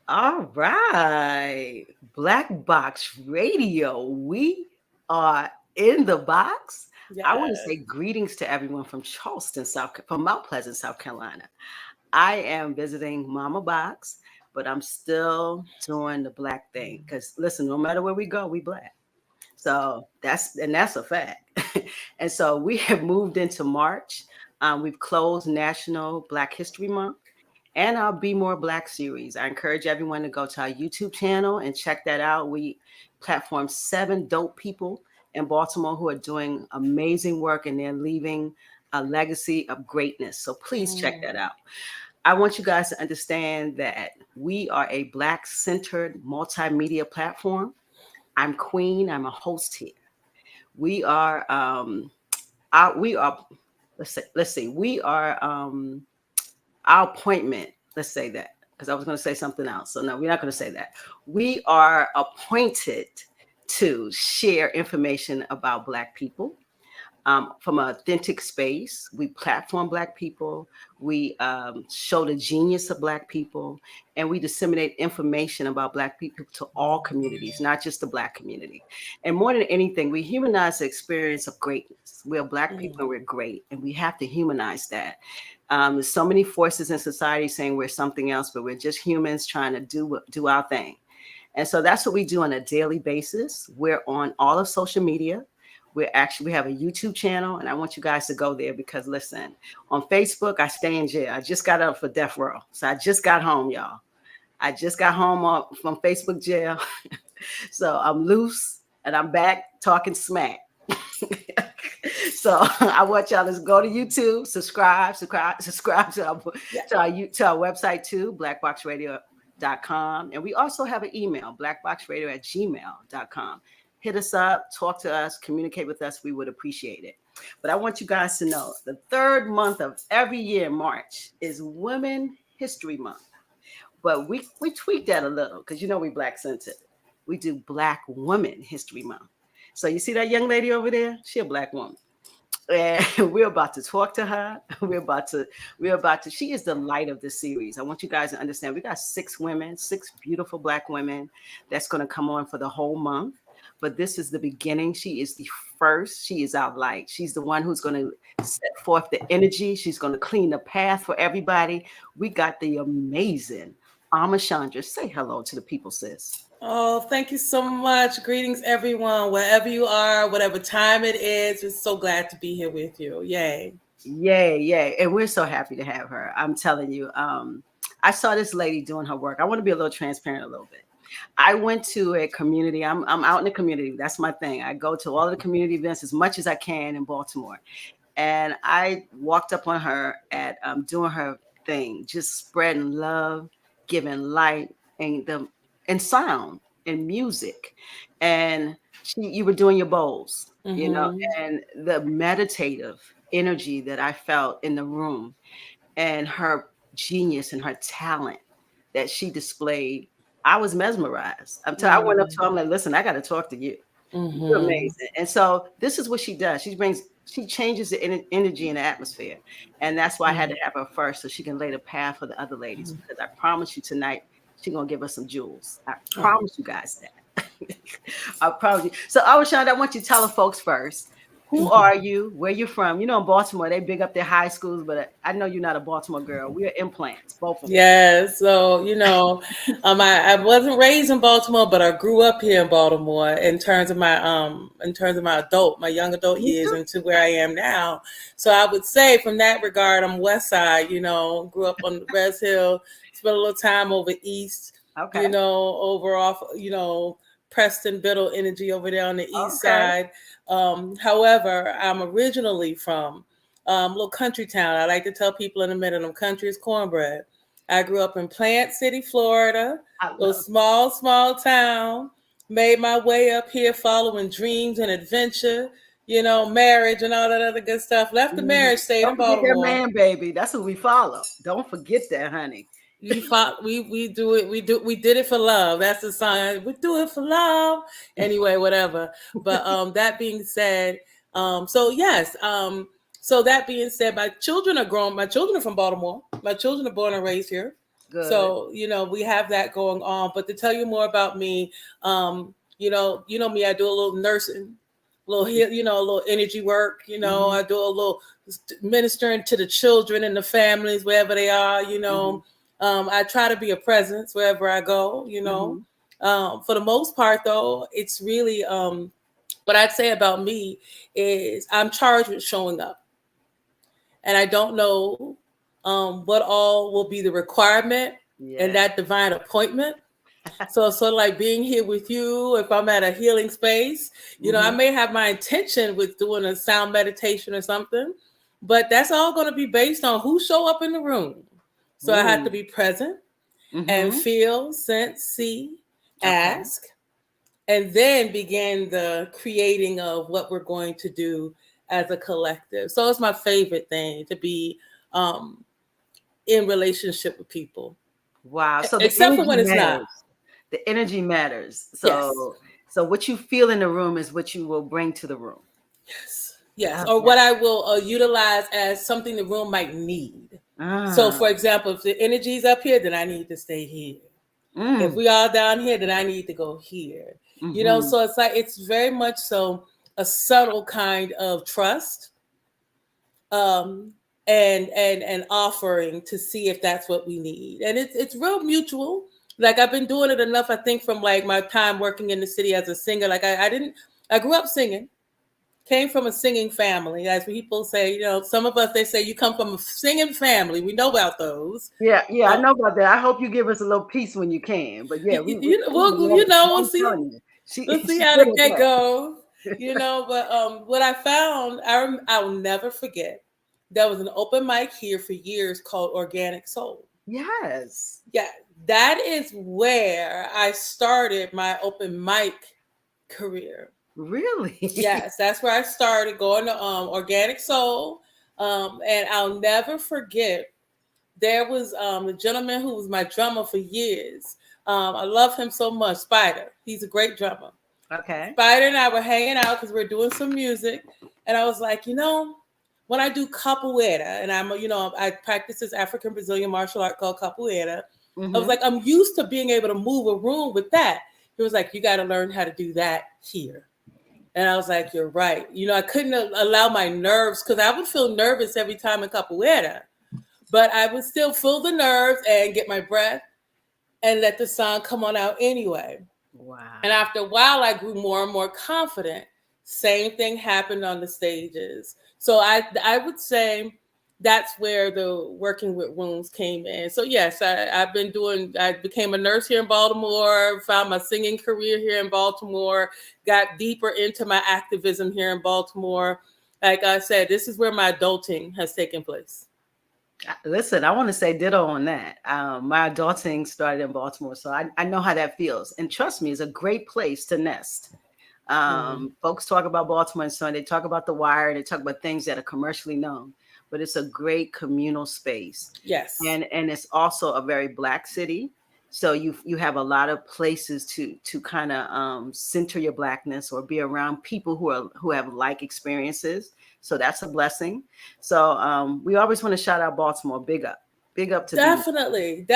All right. Black Box Radio. We are in the box. I want to Yes. say greetings to everyone from from Mount Pleasant, South Carolina. I am visiting Mama Box, but I'm still doing the black thing. Because listen, no matter where we go, we black. So that's a fact. And so we have moved into March. We've closed National Black History Month and our Be More Black series. I encourage everyone to go to our YouTube channel and check that out. We platform 7 dope people in Baltimore who are doing amazing work and they're leaving a legacy of greatness. So please check that out. I want you guys to understand that we are a Black centered multimedia platform. I'm Queen. I'm a host here. We are we are let's see we are our appointment. Let's say that because I was going to say something else. So no, we're not going to say that. We are appointed to share information about Black people from an authentic space. We platform Black people. We show the genius of Black people, and we disseminate information about Black people to all communities, not just the Black community. And more than anything, we humanize the experience of greatness. We're Black people and we're great, and we have to humanize that. There's so many forces in society saying we're something else, but we're just humans trying to do our thing. And so that's what we do on a daily basis. We're on all of social media. We have a YouTube channel, and I want you guys to go there because listen, on Facebook, I stay in jail. I just got up for death row. So I just got home, y'all. I just got home from Facebook jail. So I'm loose and I'm back talking smack. So I want y'all to go to YouTube, subscribe to our website too, BlakBoxxRadio.com. And we also have an email, BlakBoxxRadio@gmail.com. Hit us up, talk to us, communicate with us. We would appreciate it. But I want you guys to know the third month of every year, March, is Women History Month. But we tweak that a little because we Black centered. We do BlakWomen History Month. So you see that young lady over there? She a Black woman. And we're about to talk to her. We're about to, she is the light of the series. I want you guys to understand we got 6 women, 6 beautiful Black women that's going to come on for the whole month. But this is the beginning. She is the first. She is our light. She's the one who's going to set forth the energy. She's going to clean the path for everybody. We got the amazing Ama Chandra. Say hello to the people, sis. Oh, thank you so much. Greetings, everyone, wherever you are, whatever time it is. We're so glad to be here with you. Yay. Yay, yay. And we're so happy to have her. I'm telling you, I saw this lady doing her work. I want to be a little transparent a little bit. I went to a community. I'm out in the community. That's my thing. I go to all the community events as much as I can in Baltimore. And I walked up on her at doing her thing, just spreading love, giving light and sound and music. And you were doing your bowls, and the meditative energy that I felt in the room and her genius and her talent that she displayed, I was mesmerized. I went up to her, I'm like, listen, I got to talk to you. You're amazing. And so this is what she does. She changes the energy in the atmosphere. And that's why I had to have her first so she can lay the path for the other ladies. Because I promise you tonight, she's going to give us some jewels. I promise you guys that. I promise you. So, Awashonda, I want you to tell the folks first. Who are you? Where you from? In Baltimore, they big up their high schools, but I know you're not a Baltimore girl. We are implants, both of them. Yeah, so I wasn't raised in Baltimore, but I grew up here in Baltimore in terms of my young adult years into where I am now. So I would say from that regard, I'm West Side, grew up on Res Hill, spent a little time over east, over off, Preston Biddle energy over there on the east side. However, I'm originally from a little country town. I like to tell people in the middle, I'm country as cornbread. I grew up in Plant City, Florida, a little small town. Made my way up here following dreams and adventure, marriage and all that other good stuff. Left the marriage, stayed in Baltimore. Don't forget that man, baby. That's what we follow. Don't forget that, honey. We do it. We did it for love. That's the song. We do it for love. Anyway, whatever. But that being said, so yes. So that being said, my children are grown. My children are from Baltimore. My children are born and raised here. Good. So, we have that going on. But to tell you more about me, me, I do a little nursing, a little energy work. I do a little ministering to the children and the families wherever they are. I try to be a presence wherever I go. For the most part, though, it's really what I'd say about me is I'm charged with showing up, and I don't know what all will be the requirement in that divine appointment. So it's sort of like being here with you. If I'm at a healing space, I may have my intention with doing a sound meditation or something, but that's all going to be based on who show up in the room. So I have to be present and feel, sense, see, ask, and then begin the creating of what we're going to do as a collective. So it's my favorite thing to be in relationship with people. Wow. So except for when it's not. The energy matters. So what you feel in the room is what you will bring to the room. Yes. Or what I will utilize as something the room might need. So, for example, if the energy's up here, then I need to stay here. If we all down here, then I need to go here. So it's like, it's very much so a subtle kind of trust and offering to see if that's what we need. And it's real mutual. Like, I've been doing it enough, I think, from like my time working in the city as a singer. Like I grew up singing, came from a singing family. As people say, some of us, they say you come from a singing family. We know about those. Yeah, I know about that. I hope you give us a little piece when you can. But yeah, we'll see. We'll see how that goes. But what I found, I'll never forget. There was an open mic here for years called Organic Soul. Yes. Yeah, that is where I started my open mic career. Really? Yes, that's where I started going to Organic Soul. And I'll never forget, there was a gentleman who was my drummer for years. I love him so much, Spider. He's a great drummer. Okay. Spider and I were hanging out because we're doing some music. And I was like, when I do capoeira, and I practice this African Brazilian martial art called capoeira. I was like, I'm used to being able to move a room with that. He was like, you got to learn how to do that here. And I was like, you're right. I couldn't allow my nerves, because I would feel nervous every time in capoeira, but I would still feel the nerves and get my breath and let the song come on out anyway. Wow. And after a while, I grew more and more confident. Same thing happened on the stages. So I would say that's where the working with rooms came in. So yes, I became a nurse here in Baltimore, found my singing career here in Baltimore, got deeper into my activism here in Baltimore. Like I said, this is where my adulting has taken place. Listen, I want to say ditto on that. My adulting started in Baltimore, so I know how that feels. And trust me, it's a great place to nest. Folks talk about Baltimore and so they talk about The Wire, and they talk about things that are commercially known, but it's a great communal space. Yes. And it's also a very Black city. So you have a lot of places to kind of center your Blackness or be around people who have like experiences. So that's a blessing. So we always want to shout out Baltimore. Big up to definitely.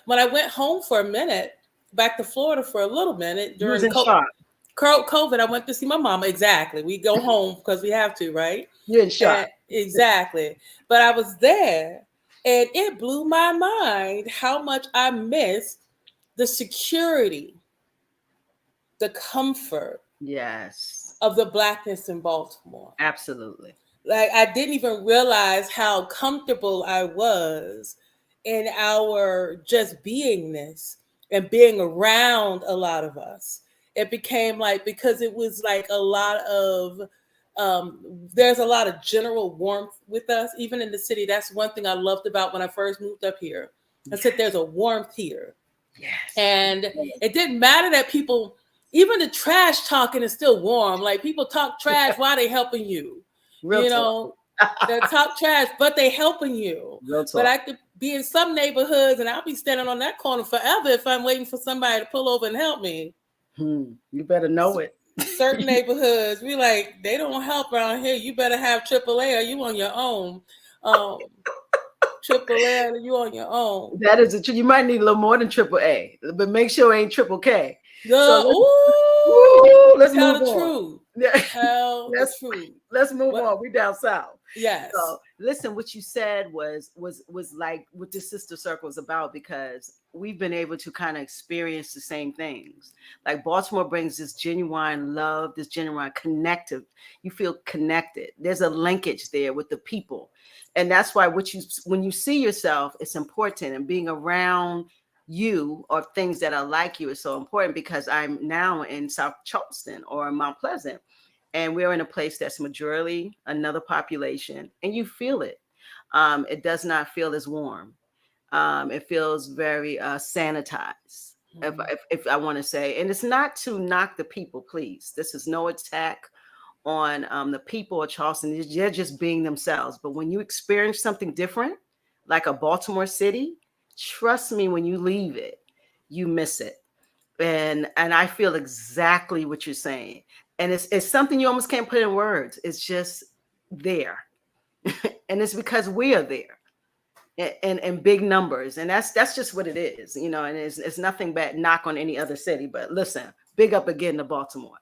When I went home for a minute, back to Florida for a little minute during COVID, I went to see my mama. Exactly. We go home because we have to, right? You're in shock. Exactly. But I was there, and it blew my mind how much I missed the security, the comfort, yes, of the Blackness in Baltimore. Absolutely. Like, I didn't even realize how comfortable I was in our just beingness and being around a lot of us. It became like, because it was like a lot of, there's a lot of general warmth with us, even in the city. That's one thing I loved about when I first moved up here. I said, there's a warmth here. Yes. And it didn't matter that people, even the trash talking is still warm. Like, people talk trash while they helping you. They talk trash, but they helping you. But I could be in some neighborhoods and I'll be standing on that corner forever if I'm waiting for somebody to pull over and help me. You better know it. Certain neighborhoods, we like, they don't help around here. You better have AAA or you on your own. AAA, and you on your own. That is the truth. You might need a little more than AAA, but make sure it ain't triple K. Let's tell move the on. truth. Tell the truth. Let's move on. We down south. Yes. So listen, what you said was like what this Sista Circle is about, because we've been able to kind of experience the same things. Like Baltimore brings this genuine love, this genuine connective. You feel connected. There's a linkage there with the people. And that's why when you see yourself, it's important, and being around you or things that are like you is so important, because I'm now in South Charleston or Mount Pleasant, and we're in a place that's majority another population, and you feel it. It does not feel as warm. It feels very sanitized, if I want to say. And it's not to knock the people, please. This is no attack on the people of Charleston. They're just being themselves. But when you experience something different, like a Baltimore city, trust me, when you leave it, you miss it. And I feel exactly what you're saying. And it's something you almost can't put in words. It's just there. And it's because we are there in big numbers. And that's just what it is, you know, and it's nothing bad knock on any other city. But listen, big up again to Baltimore.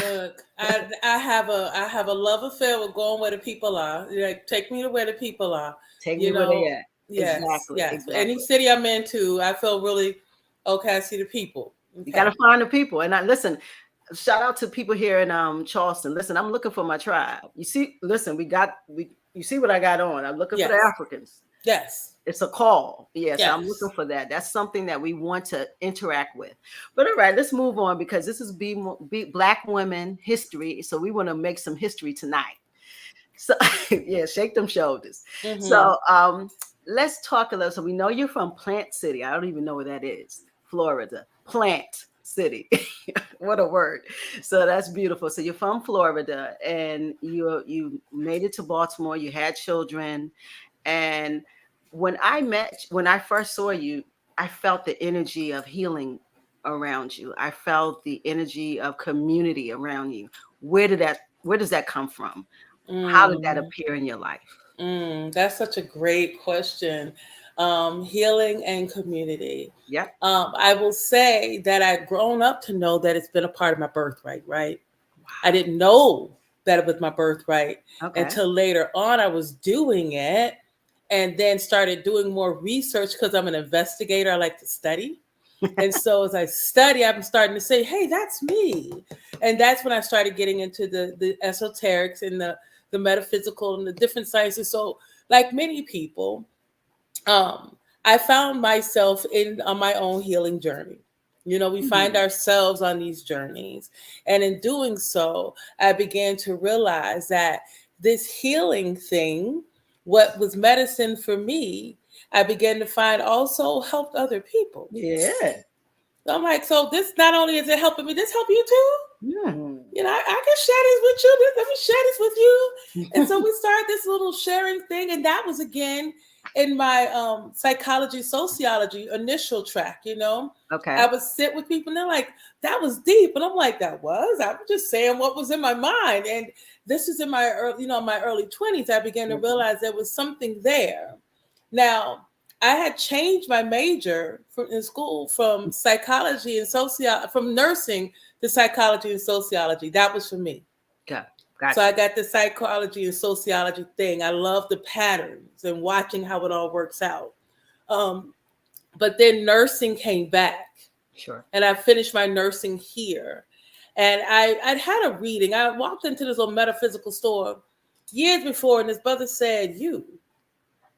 Look, I have a love affair with going where the people are. Like, take me to where the people are. Take me where they at. Yes, exactly. yes. Exactly. Any city I'm into, I feel really okay. I see the people. Okay. You got to find the people. And listen, shout out to people here in Charleston. Listen, I'm looking for my tribe. You see, listen, you see what I got on. I'm looking for the Africans. Yes. It's a call. Yes, I'm looking for that. That's something that we want to interact with. But all right, let's move on, because this is BLaKWomen History. So we want to make some history tonight. So yeah, shake them shoulders. Mm-hmm. So let's talk a little. So we know you're from Plant City. I don't even know where that is. Florida. Plant City. What a word. So that's beautiful. So you're from Florida, and you made it to Baltimore. You had children. And when I first saw you, I felt the energy of healing around you. I felt the energy of community around you. Where does that come from? How did that appear in your life? That's such a great question. Healing and community. Yeah. I will say that I've grown up to know that it's been a part of my birthright, right? Wow. I didn't know that it was my birthright until later on. I was doing it, and then started doing more research, because I'm an investigator. I like to study. And so as I study, I'm starting to say, hey, that's me. And that's when I started getting into the esoterics and the metaphysical and the different sciences. So like many people, I found myself on my own healing journey. You know, we find ourselves on these journeys. And in doing so, I began to realize that this healing thing, what was medicine for me, I began to find also helped other people. Yeah. So I'm like, so this not only is it helping me, this help you too? You know, I can share this with you. Let me share this with you. And so we started this little sharing thing. And that was, again, in my psychology, sociology initial track, you know. Okay. I would sit with people and they're like, that was deep. And I'm like, I was just saying what was in my mind. And this is in my early 20s. I began to realize there was something there. Now, I had changed my major in school from psychology and from nursing to psychology and sociology. That was for me. Gotcha. So I got the psychology and sociology thing. I love the patterns and watching how it all works out. But then nursing came back. Sure. And I finished my nursing here. And I'd had a reading. I walked into this little metaphysical store years before, and this brother said,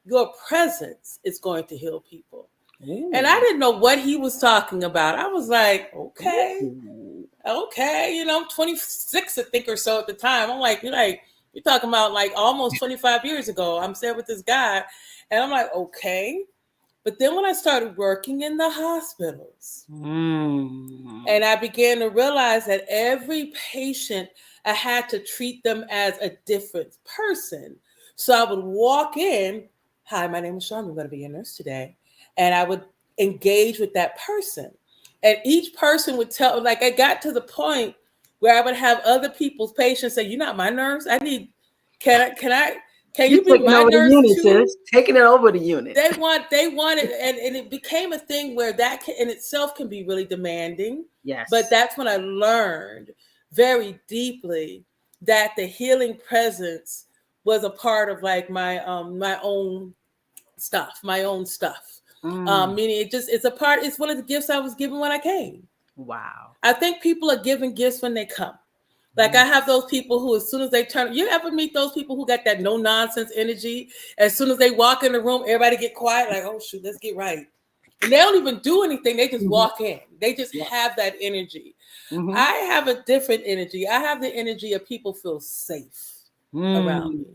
your presence is going to heal people. Ooh. And I didn't know what he was talking about. I was like, okay, you know, I'm 26, I think, or so at the time. I'm like, you're talking about like almost 25 years ago. I'm there with this guy, and I'm like, okay. But then when I started working in the hospitals, and I began to realize that every patient, I had to treat them as a different person. So I would walk in, hi, my name is Sean. I'm going to be your nurse today. And I would engage with that person. And each person would tell, like, I got to the point where I would have other people's patients say, you're not my nurse. Can I Can You're you be taking my over the nurse unit, too? sis. Taking it over the unit. They wanted, and it became a thing where that in itself can be really demanding. Yes. But that's when I learned very deeply that the healing presence was a part of like my own stuff, Meaning it's a part. It's one of the gifts I was given when I came. Wow. I think people are given gifts when they come. Like I have those people who, as soon as they turn, you ever meet those people who got that no nonsense energy? As soon as they walk in the room, everybody get quiet. Like, oh shoot, let's get right. And they don't even do anything. They just walk in. They just have that energy. I have a different energy. I have the energy of people feel safe around me.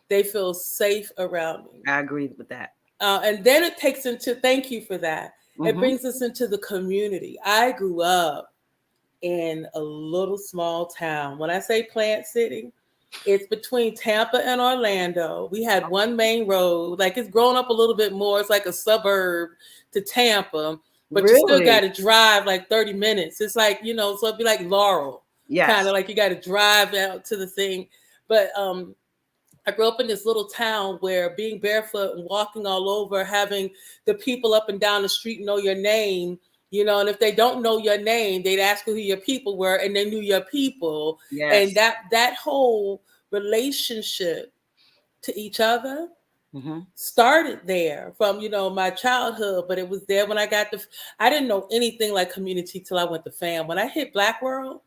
They feel safe around me. I agree with that. And then it takes into, thank you for that. It brings us into the community. I grew up in a little small town. When I say Plant City, it's between Tampa and Orlando. We had one main road. Like it's grown up a little bit more. It's like a suburb to Tampa, but you still got to drive like 30 minutes. It's like, so it'd be like Laurel. Yes. Kind of like you got to drive out to the thing. But I grew up in this little town where being barefoot and walking all over, having the people up and down the street know your name, and if they don't know your name, they'd ask who your people were, and they knew your people. Yes. And that whole relationship to each other started there from, my childhood, but it was there when I didn't know anything like community till I went to FAM. When I hit Black World,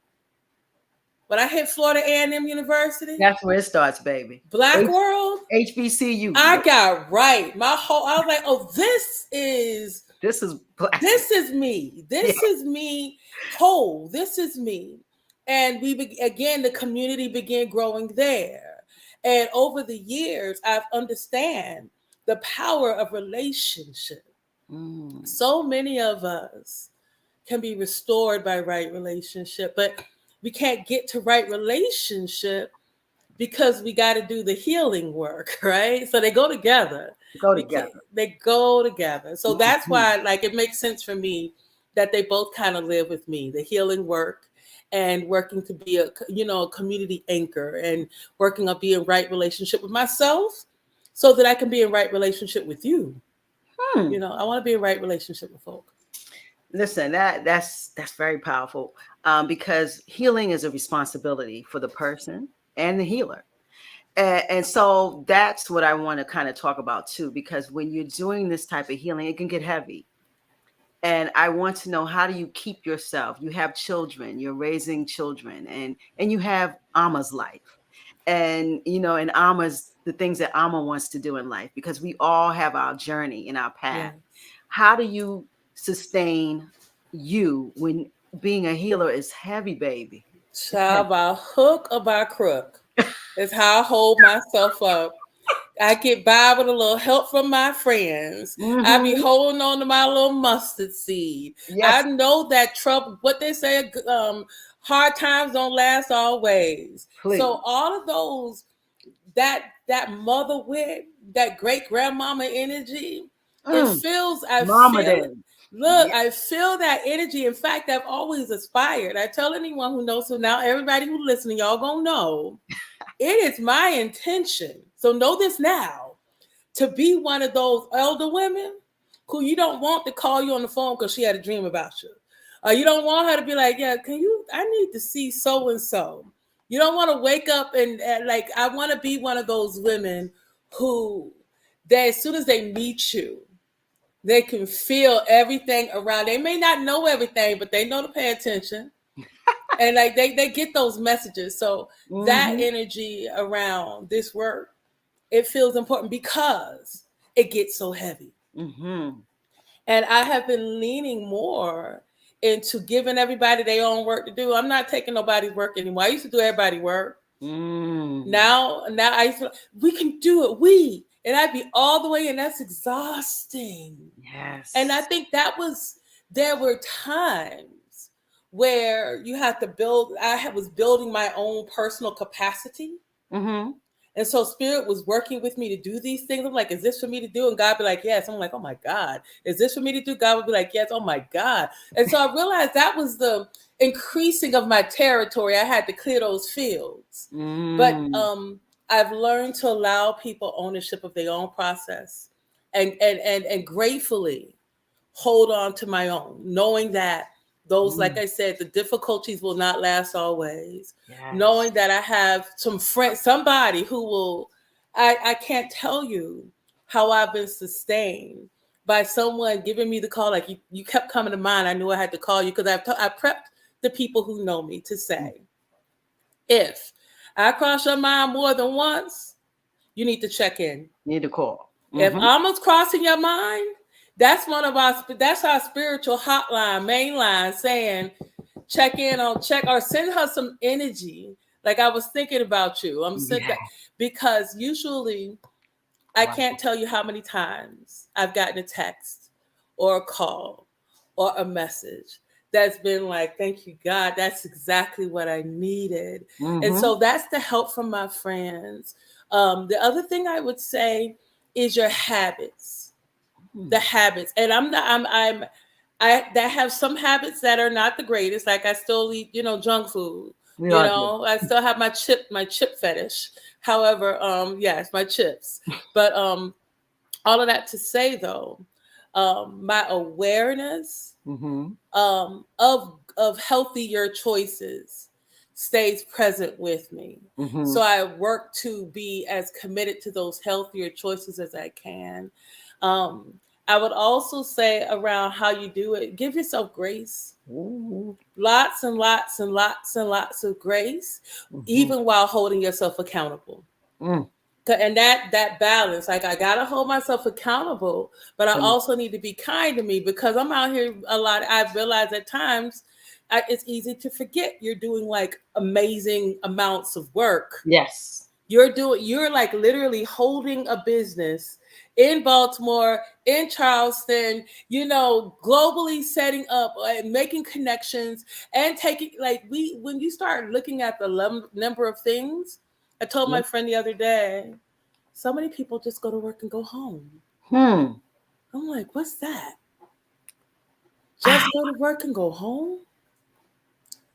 when I hit Florida A&M University, that's where it starts, baby. Black World, HBCU. I got right. I was like, oh, this is Black. This is me. This is me whole. This is me. And the community began growing there. And over the years, I've understand the power of relationship. So many of us can be restored by right relationship, but we can't get to right relationship because we got to do the healing work, right? So they go together. They go together. So that's why, like, it makes sense for me that they both kind of live with me, the healing work and working to be a community anchor and working on being right relationship with myself so that I can be in right relationship with you. I want to be in right relationship with folk. Listen, that's very powerful because healing is a responsibility for the person and the healer. And so that's what I want to kind of talk about too, because when you're doing this type of healing, it can get heavy. And I want to know, how do you keep yourself? You have children, you're raising children, and you have Ama's life. And, and Ama's, the things that Ama wants to do in life, because we all have our journey and our path. Yes. How do you sustain you when being a healer is heavy, baby? Child, by hook or by crook. That's how I hold myself up. I get by with a little help from my friends. I be holding on to my little mustard seed. Yes. I know that trouble, what they say, hard times don't last always. Please. So all of those, that mother wit, that great grandmama energy, it feels, I feel that energy. In fact, I've always aspired. I tell anyone who knows, so now everybody who's listening, y'all gonna know, it is my intention, so know this now, to be one of those elder women who you don't want to call you on the phone because she had a dream about you. You don't want her to be like, yeah, I need to see so-and-so. You don't want to wake up and like, I want to be one of those women who, as soon as they meet you, they can feel everything around. They may not know everything, but they know to pay attention. And like they get those messages. So that energy around this work, it feels important because it gets so heavy. And I have been leaning more into giving everybody their own work to do. I'm not taking nobody's work anymore. I used to do everybody's work. Now I used to, we can do it. And I'd be all the way, and that's exhausting. Yes. And I think there were times where you have to build. I was building my own personal capacity. And so Spirit was working with me to do these things. I'm like, is this for me to do? And God be like, yes. I'm like, oh my God, is this for me to do? God would be like, yes. Oh my God. And so I realized that was the increasing of my territory. I had to clear those fields. But I've learned to allow people ownership of their own process, and gratefully hold on to my own, knowing that those, like I said, the difficulties will not last always. Yes. Knowing that I have some friend, somebody who will, I can't tell you how I've been sustained by someone giving me the call. Like you kept coming to mind. I knew I had to call you because I prepped the people who know me to say, if I cross your mind more than once, you need to check in. You need to call. If Ama's crossing your mind, that's our spiritual hotline, main line, saying check or send her some energy. Like, I was thinking about you. Because usually I can't tell you how many times I've gotten a text or a call or a message that's been like, thank you, God, that's exactly what I needed. And so that's the help from my friends. The other thing I would say is your habits, the habits. And I have some habits that are not the greatest. Like, I still eat, junk food. I still have my chip fetish. However, yes, my chips. But all of that to say, though, my awareness of healthier choices stays present with me. So I work to be as committed to those healthier choices as I can. I would also say, around how you do it, give yourself grace. Lots and lots and lots and lots of grace, even while holding yourself accountable. And that balance, like, I gotta hold myself accountable, but I also need to be kind to me, because I'm out here a lot. I've realized at times it's easy to forget you're doing like amazing amounts of work. Yes. You're like literally holding a business in Baltimore, in Charleston, globally, setting up and making connections and taking, like, when you start looking at the number of things, I told my friend the other day, so many people just go to work and go home. I'm like, what's that? Just go to work and go home?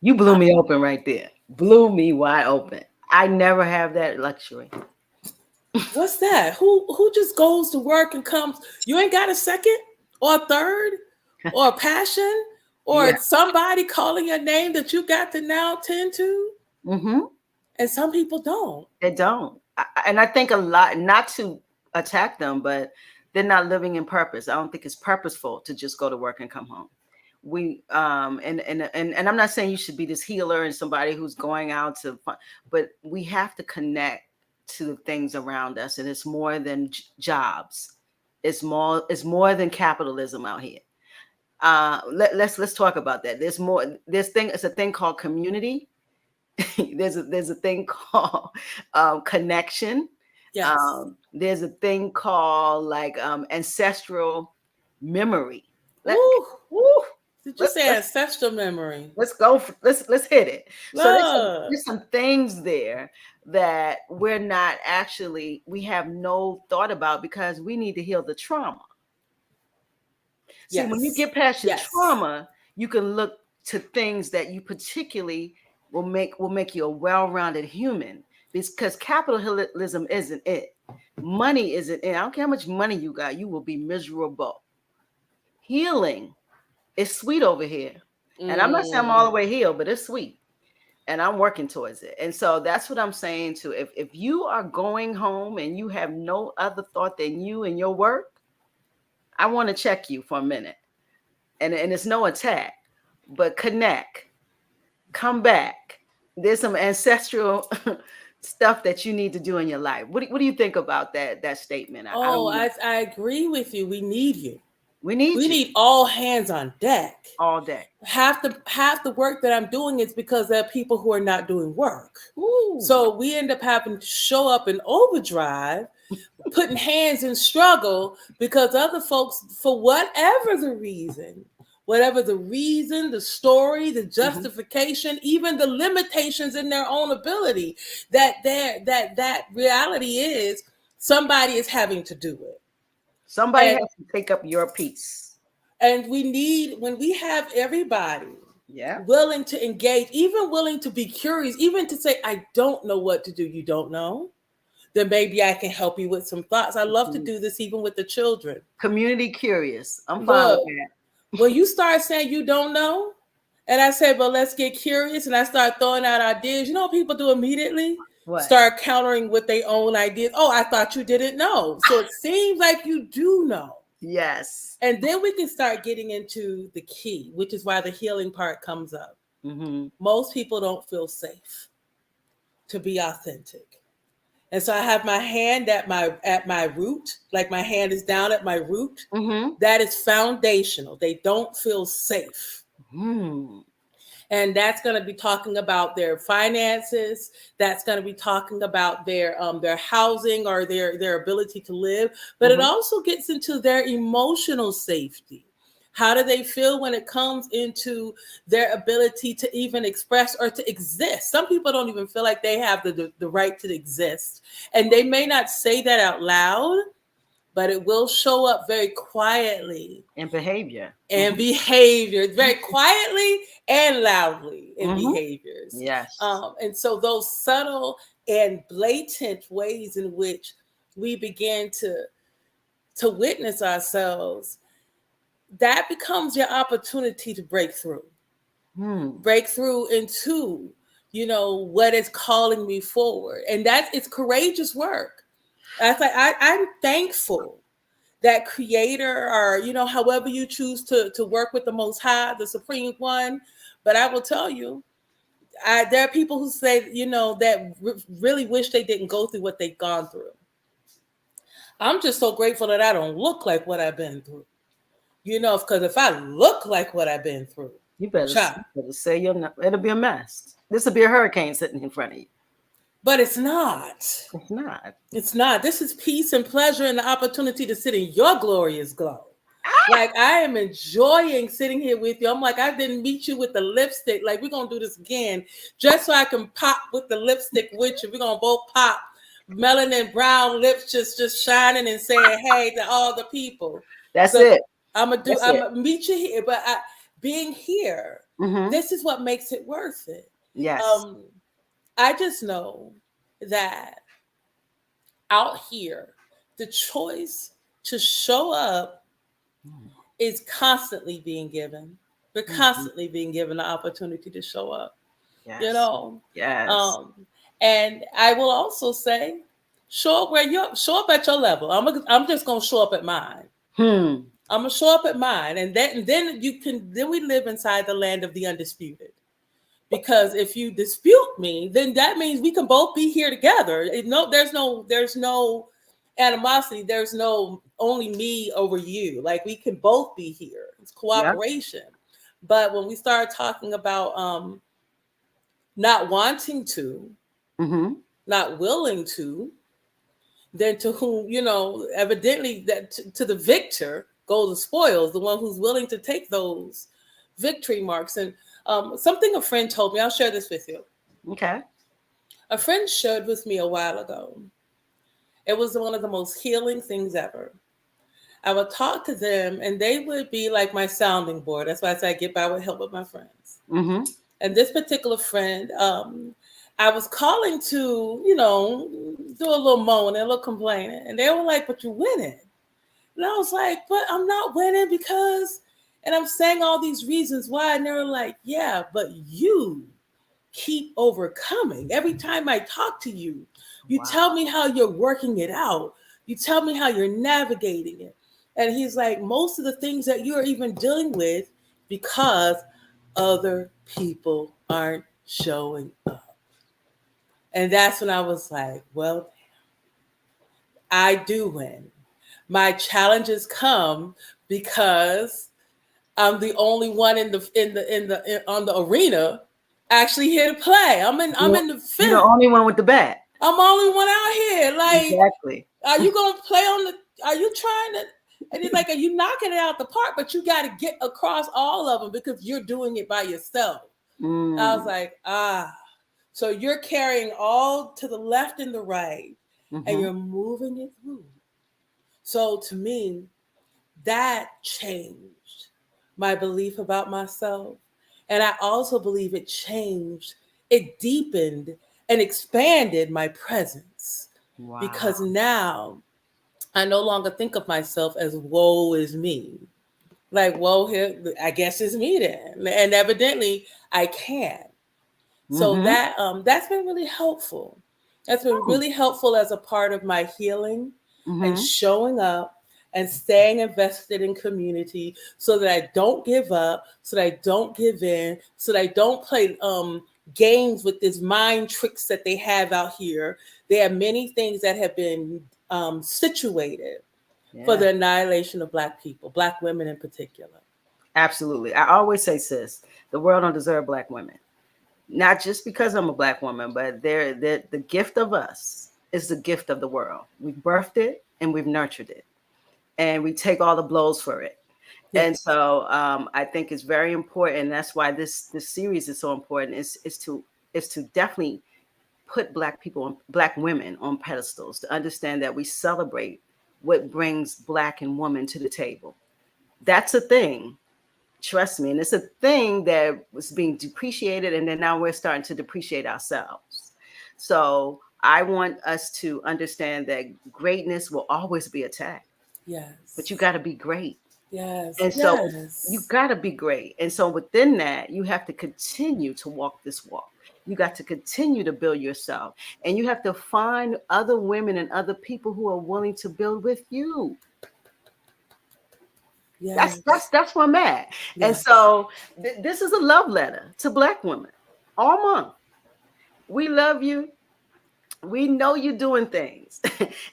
You blew me open right there. Blew me wide open. I never have that luxury. What's that? Who just goes to work and comes? You ain't got a second or a third or a passion or somebody calling your name that you got to now tend to? And some people don't. They don't. And I think a lot, not to attack them, but they're not living in purpose. I don't think it's purposeful to just go to work and come home. And I'm not saying you should be this healer and somebody who's going out to, but we have to connect to things around us, and it's more than jobs. It's more than capitalism out here. Let's talk about that. There's more. It's a thing called community. there's a thing called connection. Yes. There's a thing called like ancestral memory. Did you say ancestral memory? Let's go. Let's hit it. So there's some things there that we have no thought about, because we need to heal the trauma. See, when you get past your trauma, you can look to things that you particularly will make you a well-rounded human, because capitalism isn't it. Money isn't it. I don't care how much money you got, you will be miserable. Healing is sweet over here. And I'm not saying I'm all the way healed, but it's sweet. And I'm working towards it. And so that's what I'm saying too. If you are going home and you have no other thought than you and your work, I want to check you for a minute. And it's no attack, but connect. Come back. There's some ancestral stuff that you need to do in your life. What do you think about that statement? I agree with you. We need you. We need all hands on deck. All day. Half the work that I'm doing is because there are people who are not doing work. So we end up having to show up in overdrive, putting hands in struggle, because other folks, for whatever the reason, the story, the justification, even the limitations in their own ability, that reality is somebody is having to do it. Somebody has to take up your piece. And when we have everybody willing to engage, even willing to be curious, even to say, I don't know what to do. You don't know? then maybe I can help you with some thoughts. I love to do this even with the children. Community curious. I'm fine Look, with that. when you start saying you don't know, and I say, but let's get curious, and I start throwing out ideas, you know what people do immediately? What? Start countering with their own ideas. Oh, I thought you didn't know. So it seems like you do know. Yes. And then we can start getting into the key, which is why the healing part comes up. Mm-hmm. Most people don't feel safe to be authentic. And so I have my hand at my root, like my hand is down at my root. Mm-hmm. That is foundational. They don't feel safe. Mm. And that's going to be talking about their finances. That's going to be talking about their housing or their ability to live. But it also gets into their emotional safety. How do they feel when it comes into their ability to even express or to exist? Some people don't even feel like they have the right to exist. And they may not say that out loud, but it will show up very quietly. In behavior. And behavior, very quietly and loudly in behaviors. Yes. And so those subtle and blatant ways in which we begin to witness ourselves, that becomes your opportunity to break through. Break through into, what is calling me forward. And it's courageous work. I'm thankful that creator, or however you choose to work with the Most High, the Supreme One. But I will tell you, there are people who say that really wish they didn't go through what they've gone through. I'm just so grateful that I don't look like what I've been through, because if I look like what I've been through, you better say it'll be a mess. This will be a hurricane sitting in front of you. But it's not. It's not. It's not. This is peace and pleasure and the opportunity to sit in your glorious glow. Like, I am enjoying sitting here with you. I'm like, I didn't meet you with the lipstick. Like, we're going to do this again just so I can pop with the lipstick with you. We're going to both pop melanin brown lips just shining and saying, hey, to all the people. That's it. I'm going to meet you here. But being here, this is what makes it worth it. Yes. I just know that out here, the choice to show up is constantly being given. We're constantly being given the opportunity to show up. Yes. Yes. And I will also say, show up at your level. I'm just gonna show up at mine. I'm gonna show up at mine, and then we live inside the land of the undisputed. Because if you dispute me, then that means we can both be here together. There's no animosity. There's no only me over you. Like, we can both be here. It's cooperation. Yep. But when we start talking about not wanting to, not willing to, then to whom, evidently that to the victor go the spoils, the one who's willing to take those victory marks. And something a friend told me, I'll share this with you. Okay. A friend shared with me a while ago. It was one of the most healing things ever. I would talk to them and they would be like my sounding board. That's why I say I get by with help with my friends. And this particular friend, I was calling to, do a little moaning, a little complaining. And they were like, but you're winning. And I was like, but I'm not winning because... And I'm saying all these reasons why, and they're like, yeah, but you keep overcoming. Every time I talk to you, you tell me how you're working it out. You tell me how you're navigating it. And he's like, most of the things that you're even dealing with because other people aren't showing up. And that's when I was like, well, I do win. My challenges come because I'm the only one on the arena actually here to play. I'm in the field. You're the only one with the bat. I'm the only one out here. Like, exactly. Are you gonna play are you trying to? And he's like, are you knocking it out the park? But you got to get across all of them because you're doing it by yourself. I was like, so you're carrying all to the left and the right, and you're moving it through. So to me, that changed my belief about myself. And I also believe it deepened and expanded my presence because Wow. now I no longer think of myself as woe is me. Like, whoa, here, I guess it's me then. And evidently I can. So Mm-hmm. that's been really helpful. That's been really helpful as a part of my healing and Mm-hmm. showing up and staying invested in community so that I don't give up, so that I don't give in, so that I don't play games with these mind tricks that they have out here. There are many things that have been situated for Yeah. the annihilation of Black people, Black women in particular. Absolutely. I always say, sis, the world don't deserve Black women. Not just because I'm a Black woman, but the gift of us is the gift of the world. We've birthed it and we've nurtured it, and we take all the blows for it. And Yes. so I think it's very important. That's why this series is so important. Is to definitely put Black people on Black women on pedestals, to understand that we celebrate what brings Black and woman to the table. That's a thing. Trust me. And it's a thing that was being depreciated, and then now we're starting to depreciate ourselves. So I want us to understand that greatness will always be attacked, but you Yes. got to be great. Yes. And so you Yes. got to be great. And so within that, you have to continue to walk this walk. You got to continue to build yourself. And you have to find other women and other people who are willing to build with you. That's Yes. that's that's where I'm at. And Yes. so this is a love letter to Black women all month. We love you. We know you're doing things.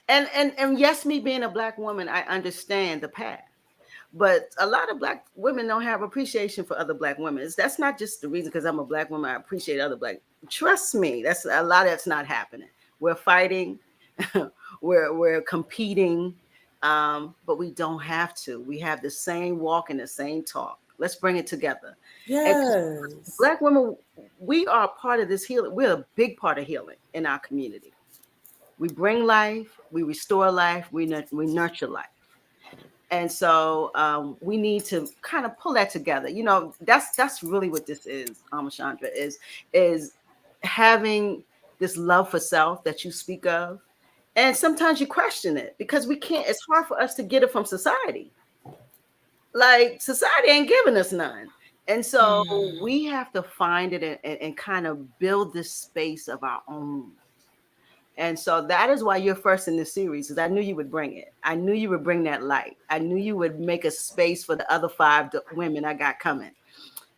And yes, me being a Black woman, I understand the path. But a lot of Black women don't have appreciation for other Black women. That's not just the reason because I'm a Black woman, I appreciate other Black. Trust me, that's a lot of that's not happening. We're fighting, we're competing, but we don't have to. We have the same walk and the same talk. Let's bring it together. And Yes. Black women, we are part of this healing. We're a big part of healing in our community. We bring life, we restore life, we nurture life. And so we need to kind of pull that together. That's really what this is, Ama Chandra, is having this love for self that you speak of. And sometimes you question it because we can't, it's hard for us to get it from society. Like society ain't giving us none. And so Mm. we have to find it and kind of build this space of our own. And so that is why you're first in this series, because I knew you would bring it. I knew you would bring that light. I knew you would make a space for the other five women I got coming,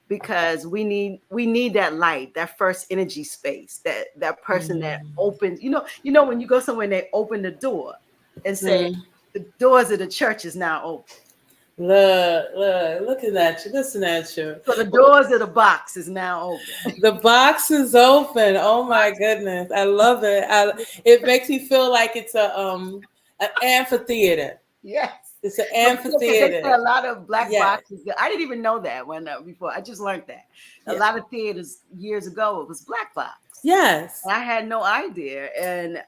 because we need that light, that first energy space, that person that Mm. opens. You know when you go somewhere and they open the door and say Mm. the doors of the church is now open. Looking at you, listen at you. So the doors of the box is now open. The box is open. Oh my goodness, I love it. It makes me feel like it's an amphitheater. Yes. It's an Because they say amphitheater. a lot of black Yes. boxes. I didn't even know that when before. I just learned that a Yeah. lot of theaters years ago it was black box. Yes. And I had no idea, and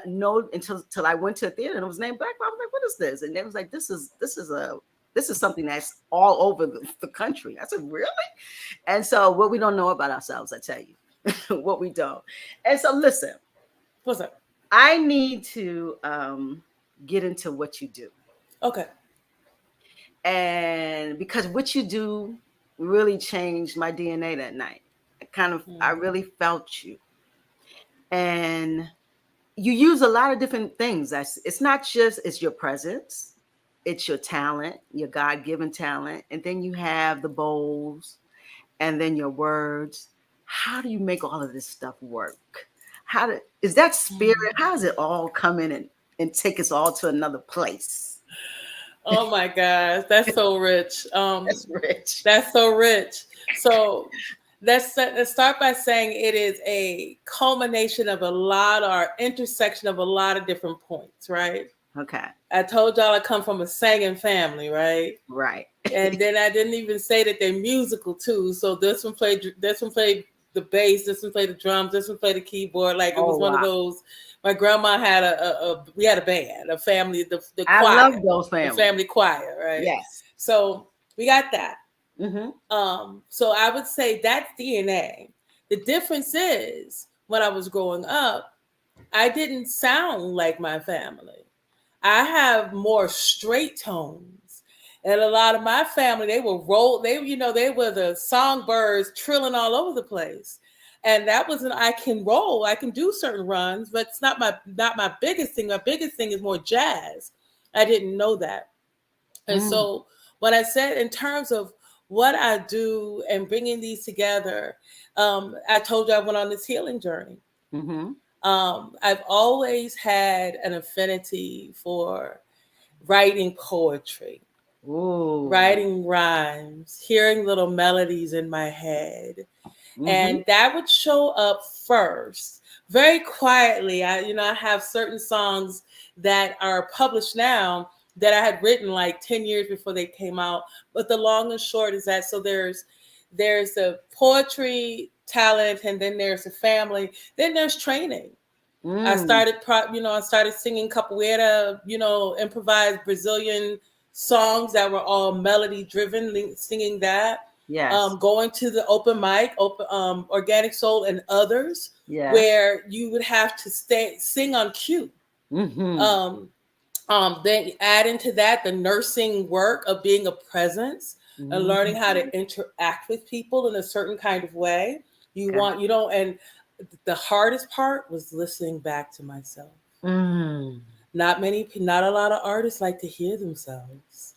no until I went to a theater and it was named Black Box. I was like, "What is this?" And they was like, "This is something that's all over the country." I said, "Really?" And so, what we don't know about ourselves, I tell you, what we don't. And so, listen, What's up? I need to get into what you do. Okay. And because what you do really changed my DNA that night. I Mm. really felt you. And you use a lot of different things. It's not just it's your presence, it's your talent, your God-given talent, and then you have the bowls and then your words. How do you make all of this stuff work? Is that spirit? Mm. How does it all come in and take us all to another place? Oh my gosh, that's so rich. That's rich. That's so rich. So let's start by saying it is a culmination of a lot or intersection of a lot of different points, right? Okay. I told y'all I come from a singing family, right? Right. And then I didn't even say that they're musical too. So this one played the bass, this one played the drums, this one played the keyboard. Like it was Oh one of wow. those. My grandma had we had a band, a family, the I love choir, those the families. family choir, right? Yes. So we got that. Mm-hmm. So I would say that's DNA. The difference is when I was growing up, I didn't sound like my family. I have more straight tones. And a lot of my family, they were they were the songbirds trilling all over the place. And that was an I can roll, I can do certain runs, but it's not my biggest thing. My biggest thing is more jazz. I didn't know that. And Mm. so when I said in terms of what I do and bringing these together, I told you I went on this healing journey. Mm-hmm. I've always had an affinity for writing poetry, Ooh. writing rhymes, hearing little melodies in my head. Mm-hmm. And that would show up first very quietly. I have certain songs that are published now that I had written like 10 years before they came out. But the long and short is that so there's a poetry talent, and then there's a family, then there's training. I Mm. started, I started singing capoeira, improvised Brazilian songs that were all melody driven, singing that. Yes. Going to the open mic, Organic Soul, and others, Yes. where you would have to sing on cue. Mm-hmm. Um, then add into that the nursing work of being a presence and learning how Mm-hmm. to interact with people in a certain kind of way. Okay. And the hardest part was listening back to myself. Mm. Not a lot of artists like to hear themselves.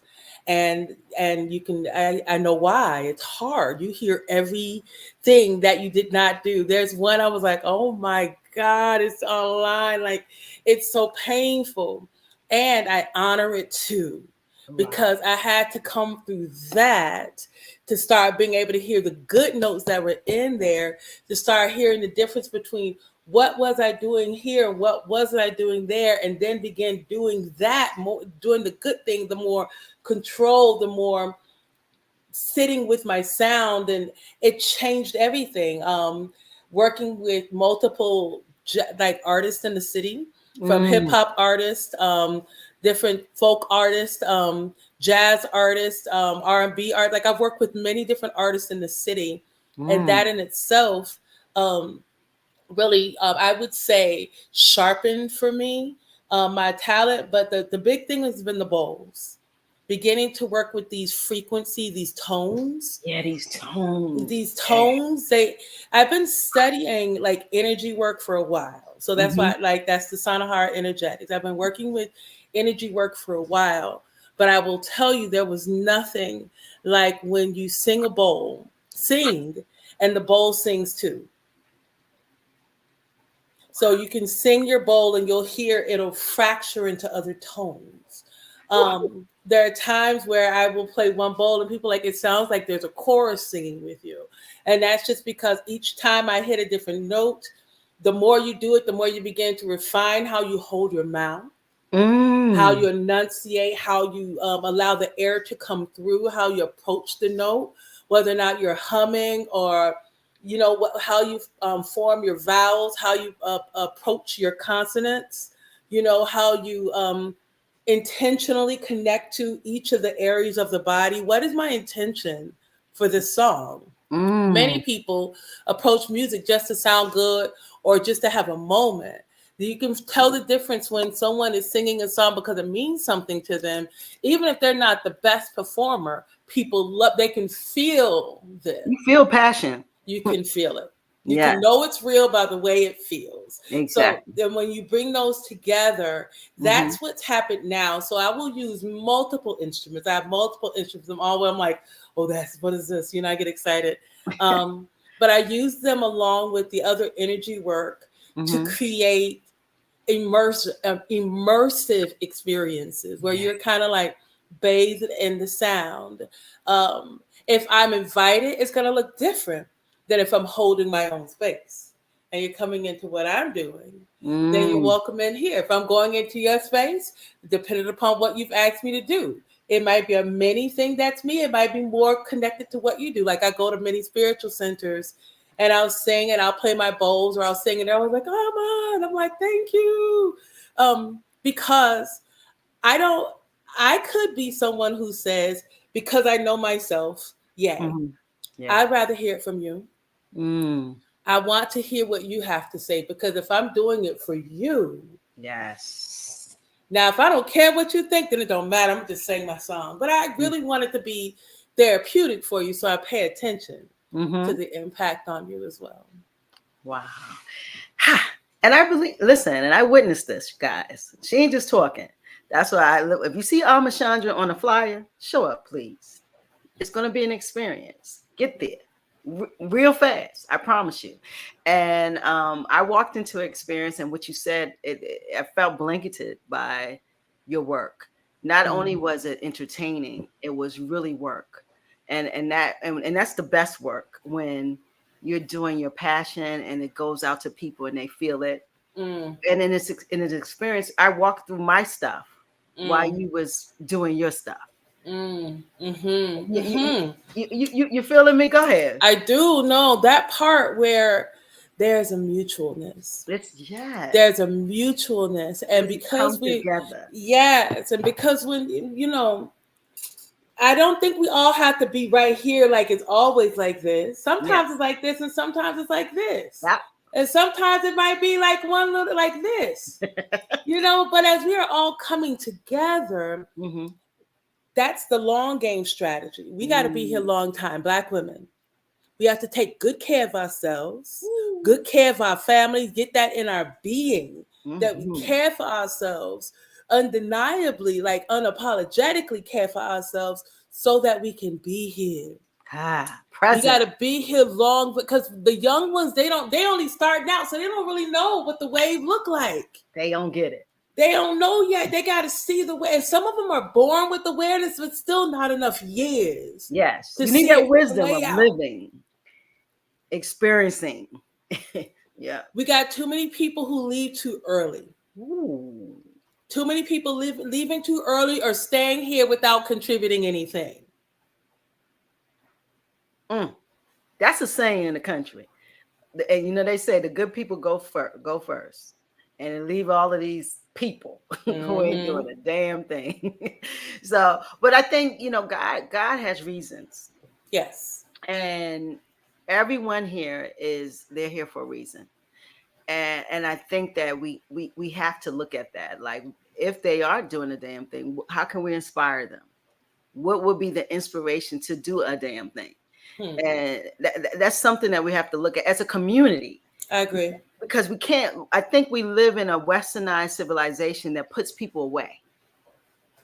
And I know why. It's hard. You hear everything that you did not do. There's one I was like, oh my God, it's online. Like, it's so painful. And I honor it too, Wow. because I had to come through that to start being able to hear the good notes that were in there, to start hearing the difference between what was I doing here, what wasn't I doing there, and then begin doing that more, doing the good thing, the more control, the more sitting with my sound, and it changed everything. Working with multiple like artists in the city, from hip Mm. hop artists, different folk artists, jazz artists, R&B art. Like, I've worked with many different artists in the city, and Mm. that in itself. Really, I would say, sharpened for me my talent. But the big thing has been the bowls. Beginning to work with these frequency, these tones, Yeah, these tones. these tones. I've been studying like energy work for a while. So that's Mm-hmm. why, like, that's the Sonahara energetics. I've been working with energy work for a while. But I will tell you, there was nothing like when you sing, and the bowl sings too. So you can sing your bowl and you'll hear it'll fracture into other tones. There are times where I will play one bowl and people like, it sounds like there's a chorus singing with you. And that's just because each time I hit a different note, the more you do it, the more you begin to refine how you hold your mouth, how Mm. you enunciate, how you allow the air to come through, how you approach the note, whether or not you're humming, or how you form your vowels, how you approach your consonants, how you intentionally connect to each of the areas of the body. What is my intention for this song? Mm. Many people approach music just to sound good or just to have a moment. You can tell the difference when someone is singing a song because it means something to them. Even if they're not the best performer, people love, they can feel this. You feel passion. You can feel it. You Yes, can know it's real by the way it feels. So exactly. then when you bring those together, Mm-hmm. that's what's happened now. So I will use multiple instruments. I have multiple instruments. I'm like, oh, what is this? I get excited. But I use them along with the other energy work to Mm-hmm. create immersive experiences where Yeah. you're kind of like bathed in the sound. If I'm invited, it's going to look different than if I'm holding my own space and you're coming into what I'm doing. Then you're Mm. welcome in here. If I'm going into your space, depending upon what you've asked me to do, it might be a mini thing that's me. It might be more connected to what you do. Like, I go to many spiritual centers and I'll sing and I'll play my bowls, or I'll sing and everyone's like, oh, man. I'm like, thank you. Because I don't, I could be someone who says, because I know myself, yay. Mm-hmm. Yeah. I'd rather hear it from you. Mm. I want to hear what you have to say, because if I'm doing it for you, Yes. now if I don't care what you think, then it don't matter. I'm just saying my song. But I really want it to be therapeutic for you, so I pay attention to the impact on you as well. Wow. And I believe, listen, and I witnessed this, guys. She ain't just talking. That's why if you see Ama Chandra on the flyer, show up, please. It's going to be an experience. Get there real fast. I promise you. And I walked into an experience, and what you said, I felt blanketed by your work. Not only was it entertaining, it was really work. And that's the best work, when you're doing your passion and it goes out to people and they feel it. And in this experience, I walked through my stuff while you was doing your stuff. You feeling me? Go ahead. I do know that part where there's a mutualness. There's a mutualness, and because we together. Yes, and because when I don't think we all have to be right here like it's always like this. Sometimes it's like this, and sometimes it's like this. Yep. And sometimes it might be like one little like this. But as we are all coming together, that's the long game strategy. We got to be here long time. Black women, we have to take good care of ourselves, good care of our families, get that in our being, that we care for ourselves, undeniably, like unapologetically care for ourselves, so that we can be here. Present. We got to be here long, because the young ones, they only starting out, so they don't really know what the wave look like. They don't get it. They don't know yet. They got to see the way. And some of them are born with awareness, but still not enough years. Yes. You need that wisdom of living, experiencing. Yeah. We got too many people who leave too early. Too many people leaving too early or staying here without contributing anything. That's a saying in the country. And they say the good people go first, and leave all of these people who ain't doing a damn thing. So, but I think God has reasons. Yes. And everyone here they're here for a reason. And I think that we have to look at that. Like, if they are doing a damn thing, how can we inspire them? What would be the inspiration to do a damn thing? And that's something that we have to look at as a community. I agree. Because we can't, I think we live in a westernized civilization that puts people away.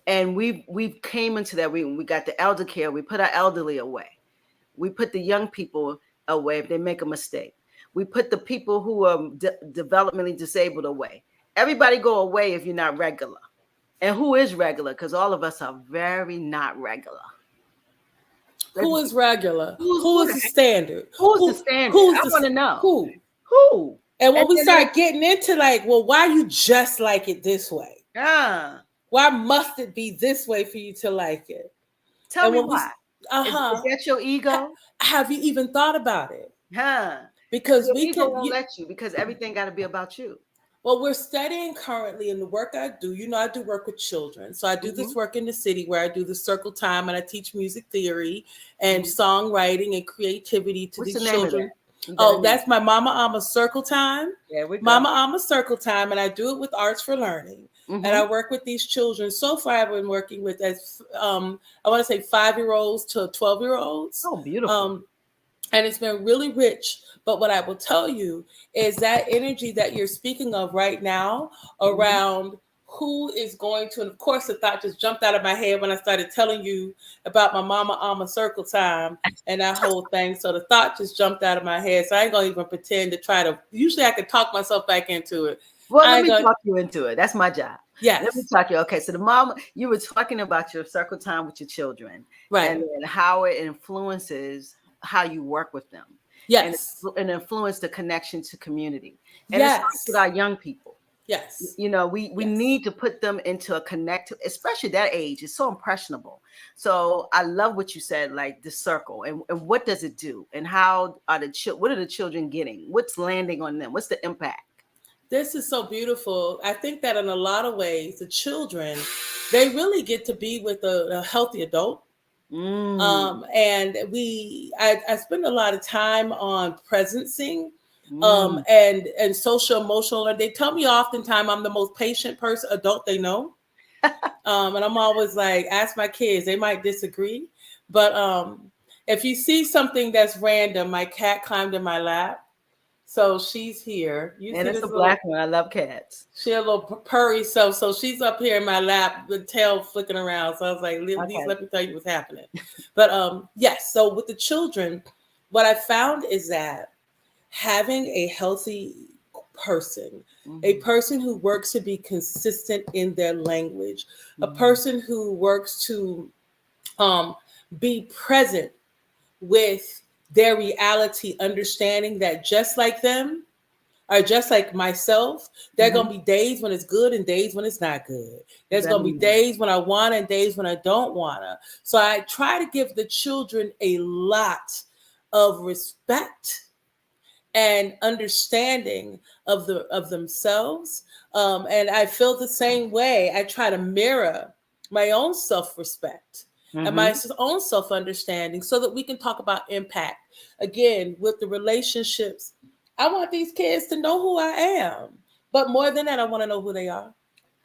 And we've came into that. We got the elder care. We put our elderly away. We put the young people away if they make a mistake. We put the people who are developmentally disabled away. Everybody go away if you're not regular. And who is regular? Because all of us are very not regular. Who is regular? Who is the standard? Who's the standard? I want to know. Who? And when we start getting into like, well, why you just like it this way? Why must it be this way for you to like it? Tell me why. Is that your ego? Have you even thought about it? Because your ego won't let you, because everything got to be about you. Well, we're studying currently in the work I do. I do work with children. So I do this work in the city where I do the circle time, and I teach music theory and songwriting and creativity to these children. Oh, that's my Mama Ama Circle Time. Yeah, we go. Mama Ama Circle Time, and I do it with Arts for Learning. And I work with these children. So far, I've been working with I want to say 5-year-olds to 12-year-olds. Oh, beautiful. And it's been really rich. But what I will tell you is that energy that you're speaking of right now around who is going to, and of course the thought just jumped out of my head when I started telling you about my Mama Ama Circle Time and that whole thing. So the thought just jumped out of my head. So I ain't gonna even pretend to try to, usually I can talk myself back into it. Well, let me talk you into it. That's my job. Yes. Let me talk you. Okay. So the mom, you were talking about your circle time with your children. Right. And then how it influences how you work with them. Yes. And influence the connection to community. And it starts with our young people. Yes. We need to put them into a connect, especially that age. It's so impressionable. So I love what you said, like the circle, and what does it do? And how are what are the children getting? What's landing on them? What's the impact? This is so beautiful. I think that in a lot of ways, the children, they really get to be with a healthy adult. And I spend a lot of time on presencing and social emotional. And they tell me oftentimes I'm the most patient adult they know. And I'm always like, ask my kids, they might disagree. But if you see something that's random, my cat climbed in my lap. So she's here. You And see it's this a black one. I love cats. She a little purry, so she's up here in my lap, the tail flicking around. So I was like, let me tell you what's happening. But yes, so with the children, what I found is that having a healthy person, a person who works to be consistent in their language, a person who works to be present with their reality, understanding that just like them, or just like myself, there are going to be days when it's good and days when it's not good. There's going to be days when I want and days when I don't want to. So I try to give the children a lot of respect and understanding of themselves. And I feel the same way. I try to mirror my own self-respect and my own self-understanding so that we can talk about impact. Again, with the relationships, I want these kids to know who I am. But more than that, I want to know who they are.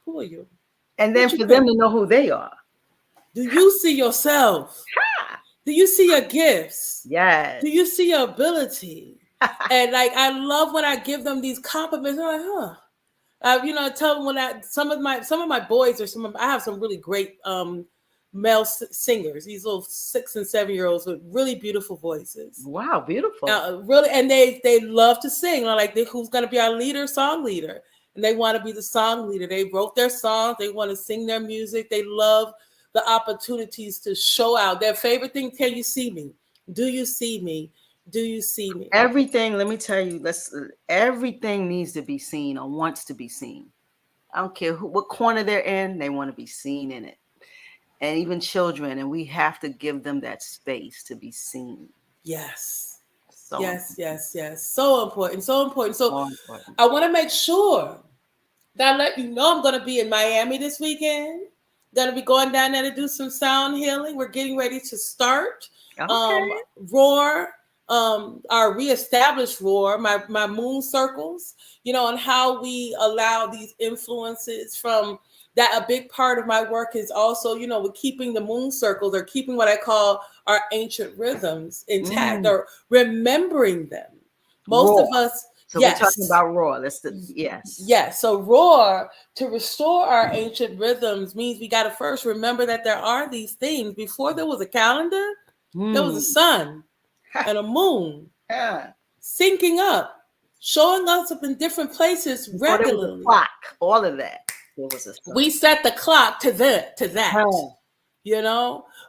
Who are you? And then for them to know who they are. Do you see yourself? Do you see your gifts? Yes. Do you see your ability? And like, I love when I give them these compliments. They're like, huh. Tell them when some of my boys I have some really great male singers. These little 6 and 7 year olds with really beautiful voices. Wow, beautiful. Really, and they love to sing. They're like, who's going to be our song leader? And they want to be the song leader. They wrote their songs. They want to sing their music. They love the opportunities to show out. Their favorite thing, can you see me? Do you see me? Do you see me? Everything, let me tell you, everything needs to be seen or wants to be seen. I don't care what corner they're in, they want to be seen in it. And even children, and we have to give them that space to be seen. Yes. So yes. So important. So important. So important. I want to make sure that I let you know I'm going to be in Miami this weekend. Going to be going down there to do some sound healing. We're getting ready to start. Okay. Roar. Our reestablished roar, my moon circles, and how we allow these influences from that. A big part of my work is also, with keeping the moon circles or keeping what I call our ancient rhythms intact or remembering them. Most of us. So we're talking about roar. Yes. So roar, to restore our ancient rhythms, means we got to first remember that there are these things. Before there was a calendar, there was a sun and a moon syncing up, showing us up in different places regularly. There was a clock, all of that. There was a we set the clock to that.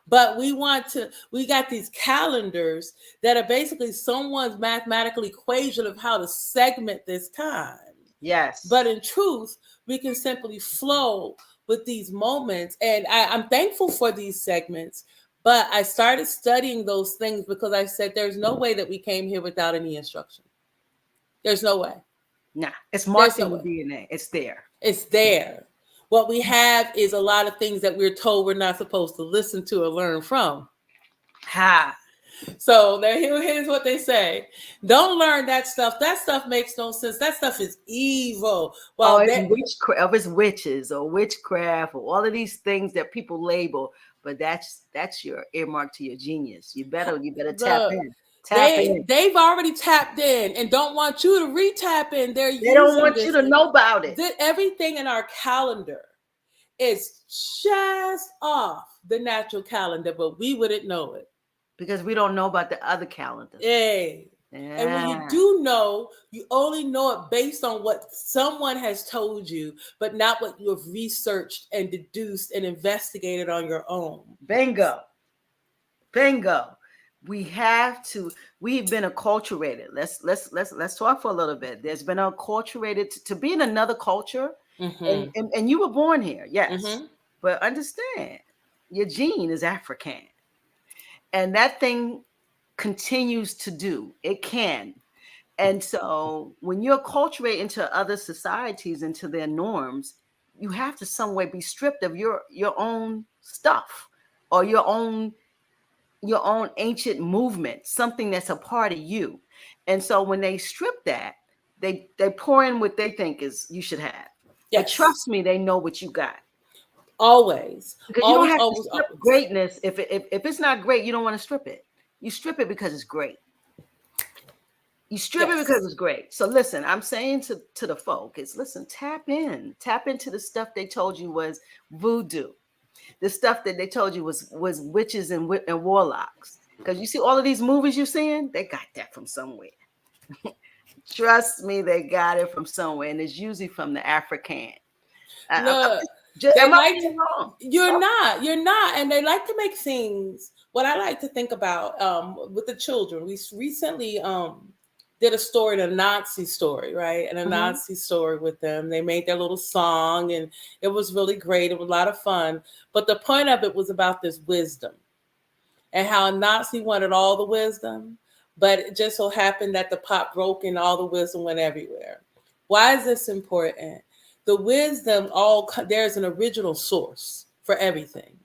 But we got these calendars that are basically someone's mathematical equation of how to segment this time. Yes. But in truth, we can simply flow with these moments. And I'm thankful for these segments. But I started studying those things because I said, there's no way that we came here without any instruction. There's no way. Nah, it's marked in the DNA. It's there. It's there. What we have is a lot of things that we're told we're not supposed to listen to or learn from. So here's what they say. Don't learn that stuff. That stuff makes no sense. That stuff is evil. Well, it's witches or witchcraft or all of these things that people label. But that's your earmark to your genius. You better tap in. They've already tapped in and don't want you to re-tap in. They don't want you to know about it. Everything in our calendar is just off the natural calendar, but we wouldn't know it. Because we don't know about the other calendar. Hey. Yeah. And when you do know, you only know it based on what someone has told you, but not what you have researched and deduced and investigated on your own. Bingo. We've been acculturated. Let's talk for a little bit. There's been acculturated to be in another culture. And you were born here, yes. But understand, your gene is African. And that thing continues to do. It can. And so when you're acculturated into other societies, into their norms, you have to some way be stripped of your own stuff or your own, your own ancient movement, something that's a part of you. And so when they strip that, they pour in what they think is you should have. But Yes. trust me, they know what you got. Always. Because you don't have to strip greatness. If it's not great, you don't want to strip it. You strip it because it's great. You strip it because it's great. So listen, I'm saying to the folk is, listen, tap into the stuff they told you was voodoo, the stuff that they told you was witches and warlocks. Because you see all of these movies you're seeing, they got that from somewhere. Trust me, they got it from somewhere, and it's usually from the African. Look, you're not, and they like to make things. What I like to think about with the children, we recently did a story, a Nazi story, right? And a Nazi story with them. They made their little song, and it was really great. It was a lot of fun. But the point of it was about this wisdom and how a Nazi wanted all the wisdom, but it just so happened that the pot broke and all the wisdom went everywhere. Why is this important? The wisdom, there's an original source for everything.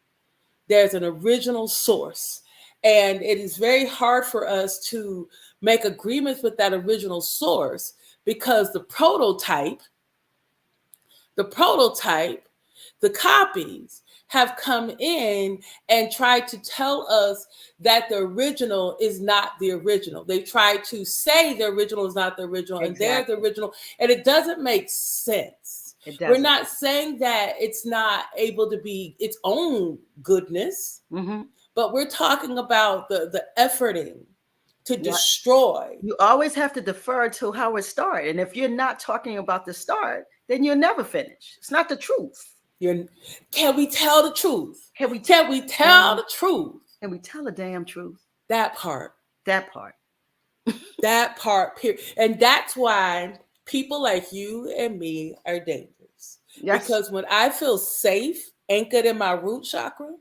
There's an original source. And it is very hard for us to make agreements with that original source because the prototype, the copies have come in and tried to tell us that the original is not the original. They try to say the original is not the original, and they're the original, and it doesn't make sense. We're not saying that it's not able to be its own goodness, but we're talking about the efforting to destroy. You always have to defer to how it started. And if you're not talking about the start, then you'll never finish. It's not the truth. Can we tell the truth? Can we tell the truth? Can we tell the damn truth? That part. That part. That part, period. And that's why people like you and me are dangerous. Yes. Because when I feel safe, anchored in my root chakra,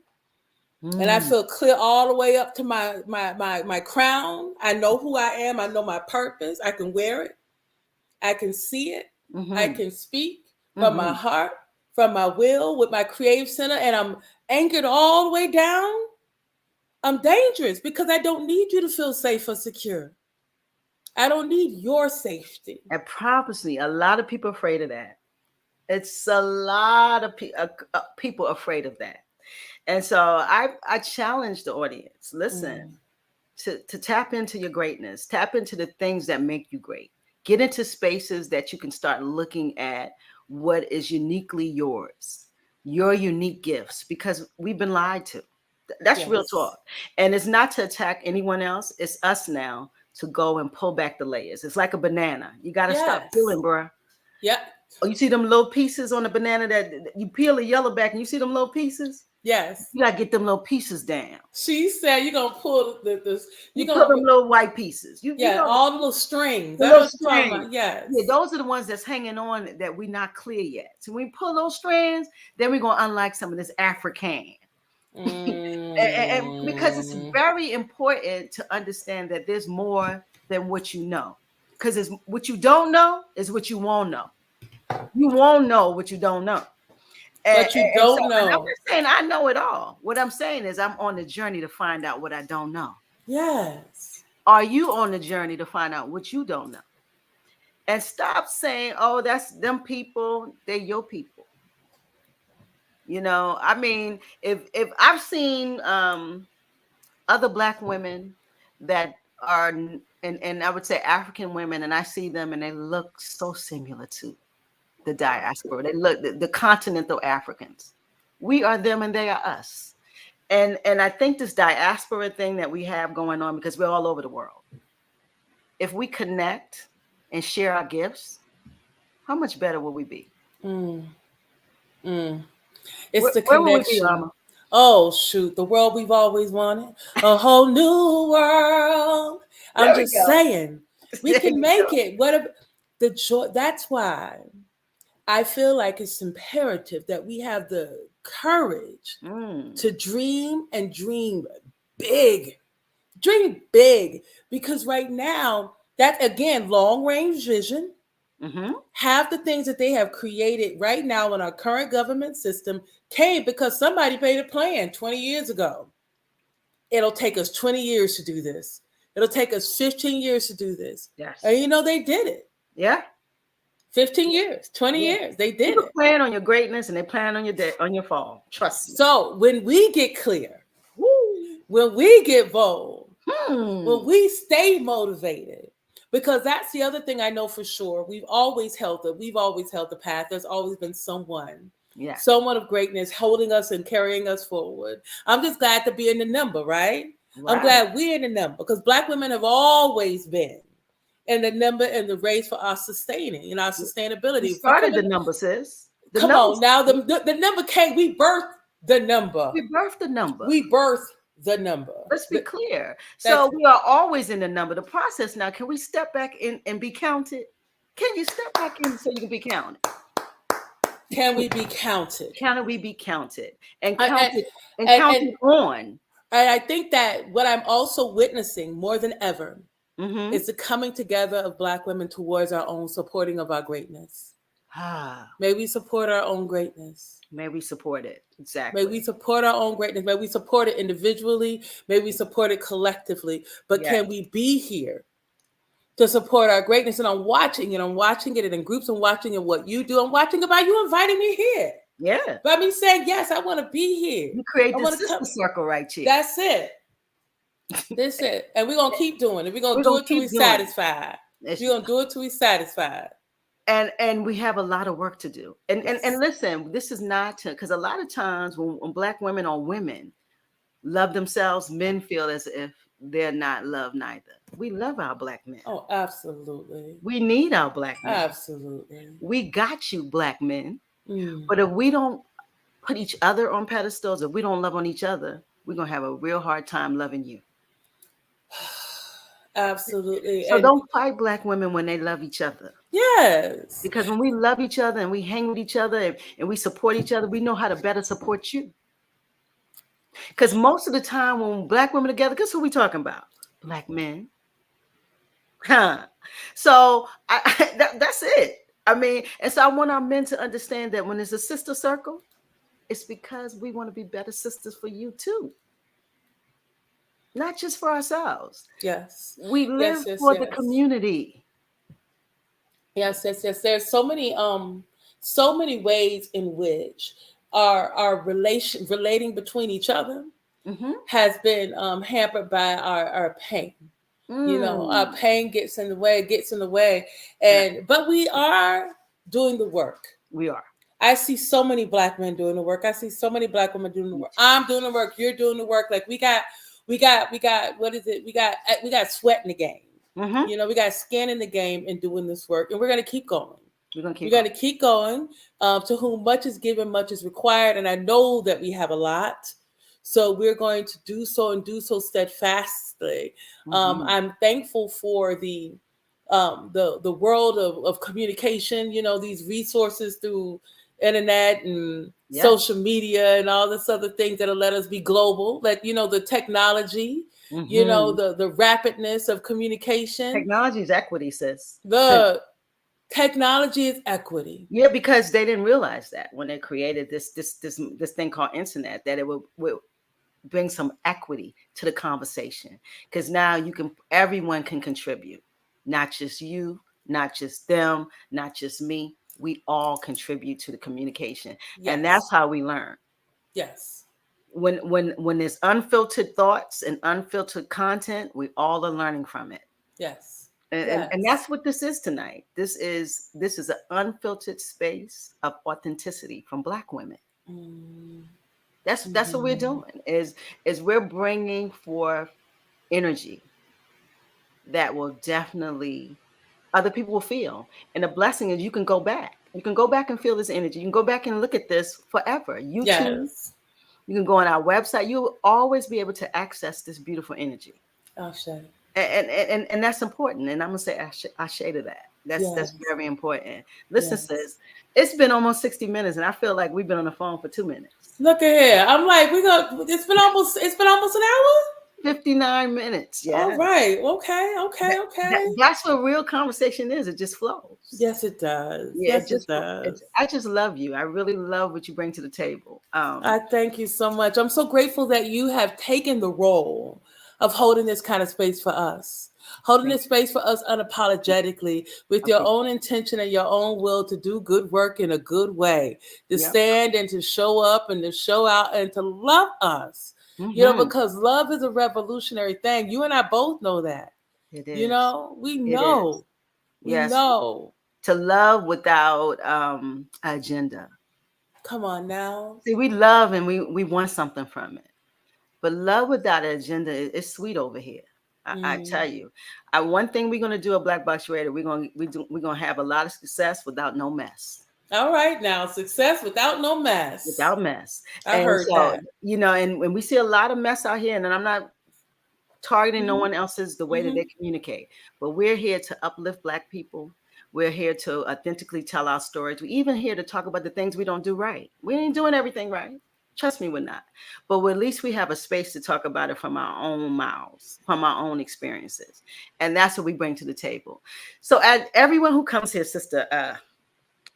and I feel clear all the way up to my crown, I know who I am. I know my purpose. I can wear it. I can see it. I can speak from my heart, from my will, with my creative center, and I'm anchored all the way down. I'm dangerous because I don't need you to feel safe or secure. I don't need your safety. And prophecy, a lot of people are afraid of that. It's a lot of people afraid of that. And so I challenge the audience, listen, to tap into your greatness, tap into the things that make you great. Get into spaces that you can start looking at what is uniquely yours, your unique gifts, because we've been lied to. That's real talk. And it's not to attack anyone else. It's us now to go and pull back the layers. It's like a banana. You got to stop peeling, bro. Yep. Oh, you see them little pieces on the banana that you peel the yellow back and you see them little pieces? Yes. You got to get them little pieces down. She said you're going to pull you pull them little white pieces. All the little strings. The little strings. Yes. Yeah, those are the ones that's hanging on that we're not clear yet. So when we pull those strands, then we're going to unlock some of this African. And because it's very important to understand that there's more than what you know. Because what you don't know is what you won't know. You won't know what you don't know. But you don't know. I'm not saying I know it all. What I'm saying is I'm on the journey to find out what I don't know. Yes. Are you on the journey to find out what you don't know? And stop saying, oh, that's them people. They're your people. You know, I mean, if I've seen other Black women that are, and I would say African women, and I see them and they look so similar to the diaspora. They look the continental Africans. We are them and they are us. And I think this diaspora thing that we have going on, because we're all over the world. If we connect and share our gifts, how much better will we be? It's the connection. Where will we be, oh shoot, the world we've always wanted, a whole new world. I'm just saying, we can make it. What the joy? That's why I feel like it's imperative that we have the courage to dream and dream big. Dream big, because right now, that again, long range vision. Half the things that they have created right now in our current government system came because somebody made a plan 20 years ago. it'll take us 20 years to do this. It'll take us 15 years to do this. Yes. And they did it. Yeah. 15 years, 20 years, they did People it. plan on your greatness and they plan on your fall. Trust me. So when we get clear, when we get bold, when we stay motivated, because that's the other thing I know for sure. We've always held the path. There's always been someone of greatness holding us and carrying us forward. I'm just glad to be in the number, right? I'm glad we're in the number because Black women have always been in the number and the race for our sustaining and our sustainability. We started the number, sis. Come on now, the number came. We birthed the number. We birthed the number. We birthed the number. Let's be clear. So we are always in the number. The process now, can we step back in and be counted? Can you step back in so you can be counted? Can we be counted? Can we be counted? And counted on. And I think that what I'm also witnessing more than ever is the coming together of Black women towards our own supporting of our greatness. May we support our own greatness. May we support it. Exactly. May we support our own greatness. May we support it individually. May we support it collectively. But can we be here to support our greatness? And I'm watching it in groups. I'm watching it what you do. I'm watching about you inviting me here. Yeah. By me saying, yes, I want to be here. You create the Sista Circle right here. That's it. That's it. And we're going to keep doing it. We're going to do it till we're satisfied. We're going to do it till we're satisfied. And we have a lot of work to do. And listen, this is not because a lot of times when Black women or women love themselves, men feel as if they're not loved neither. We love our Black men. Oh, absolutely. We need our Black men. Absolutely. We got you, Black men. But if we don't put each other on pedestals, if we don't love on each other, we're going to have a real hard time loving you. Absolutely. So don't fight Black women when they love each other. Yes. Because when we love each other and we hang with each other and we support each other, we know how to better support you. Because most of the time when Black women together, guess who we talking about? Black men. So that's it. I mean, and so I want our men to understand that when it's a sister circle, it's because we want to be better sisters for you too. Not just for ourselves. Yes. We live for the community. Yes. There's so many ways in which our relating between each other has been hampered by our pain. Our pain gets in the way. But we are doing the work. We are. I see so many Black men doing the work. I see so many Black women doing the work. I'm doing the work. You're doing the work. Like we got what is it? We got sweat in the game. We got skin in the game and doing this work. And we're going to keep going. We're going to keep going. To whom much is given, much is required. And I know that we have a lot. So we're going to do so and do so steadfastly. I'm thankful for the world of communication, these resources through internet and social media and all this other things that'll let us be global. Like, the technology, the rapidness of communication. Technology is equity, sis. The technology is equity. Yeah, because they didn't realize that when they created this thing called internet, that it would bring some equity to the conversation. Because now everyone can contribute, not just you, not just them, not just me. We all contribute to the communication. Yes. And that's how we learn. Yes. When there's unfiltered thoughts and unfiltered content, we all are learning from it. Yes. And that's what this is tonight. This is an unfiltered space of authenticity from Black women. That's what we're doing. Is we're bringing forth energy that will definitely other people will feel. And the blessing is you can go back. You can go back and feel this energy. You can go back and look at this forever. YouTube. You can go on our website. You'll always be able to access this beautiful energy. Oh, sure. And that's important. And I'm gonna say ashe to that. That's very important. Listen, sis, it's been almost 60 minutes, and I feel like we've been on the phone for 2 minutes. Look at here. I'm like, it's been almost an hour. 59 minutes. Yeah. All right. Okay. That's what real conversation is. It just flows. Yes, it does. Yeah, Yes, it does. I just love you. I really love what you bring to the table. I thank you so much. I'm so grateful that you have taken the role of holding this kind of space for us, holding this space for us unapologetically with your own intention and your own will to do good work in a good way, to stand and to show up and to show out and to love us, because love is a revolutionary thing. You and I both know that. It is. We know. We Yes. know. To love without agenda. Come on now. See, we love and we want something from it. But love without an agenda is sweet over here. I tell you. One thing we're gonna do at BlakBoxxRadio, we're gonna have a lot of success without no mess. All right, now success without no mess. Without mess. I heard that. And when we see a lot of mess out here, and I'm not targeting no one else's the way that they communicate, but we're here to uplift Black people. We're here to authentically tell our stories. We're even here to talk about the things we don't do right. We ain't doing everything right. Trust me, we're not. But at least we have a space to talk about it from our own mouths, from our own experiences. And that's what we bring to the table. So everyone who comes here, Sister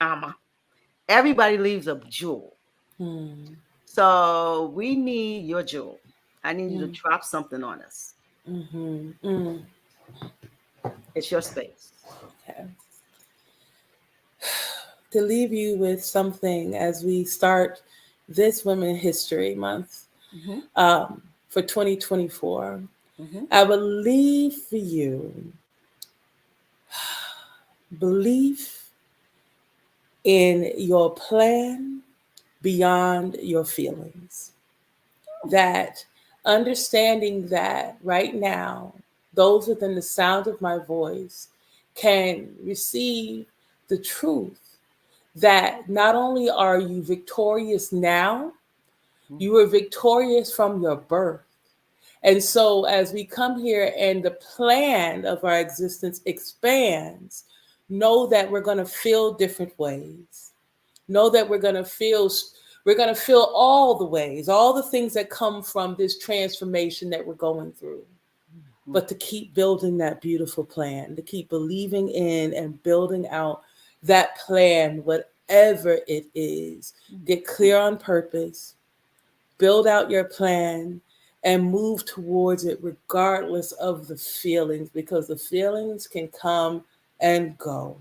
Ama, everybody leaves a jewel. So we need your jewel. I need you to drop something on us. It's your space. Okay. To leave you with something as we start this Women History Month for 2024, I will leave for you belief in your plan beyond your feelings. That understanding that right now, those within the sound of my voice can receive the truth that not only are you victorious now, you were victorious from your birth. And so as we come here and the plan of our existence expands, know that we're going to feel different ways. Know that we're going to feel all the ways, all the things that come from this transformation that we're going through. But to keep building that beautiful plan, to keep believing in and building out that plan, whatever it is. Get clear on purpose, build out your plan, and move towards it regardless of the feelings, because the feelings can come and go.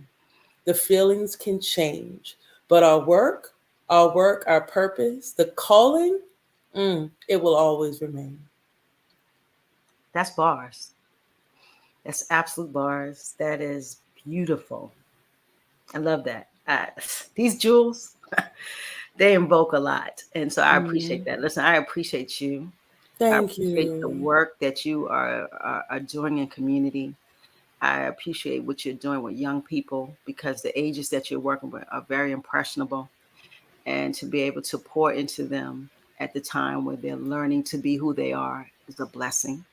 The feelings can change. But our work, our purpose, the calling, it will always remain. That's bars. That's absolute bars. That is beautiful. I love that. These jewels, they invoke a lot. And so I appreciate that. Listen, I appreciate you. Thank I appreciate you. the work that you are doing in community. I appreciate what you're doing with young people, because the ages that you're working with are very impressionable. And to be able to pour into them at the time where they're learning to be who they are is a blessing.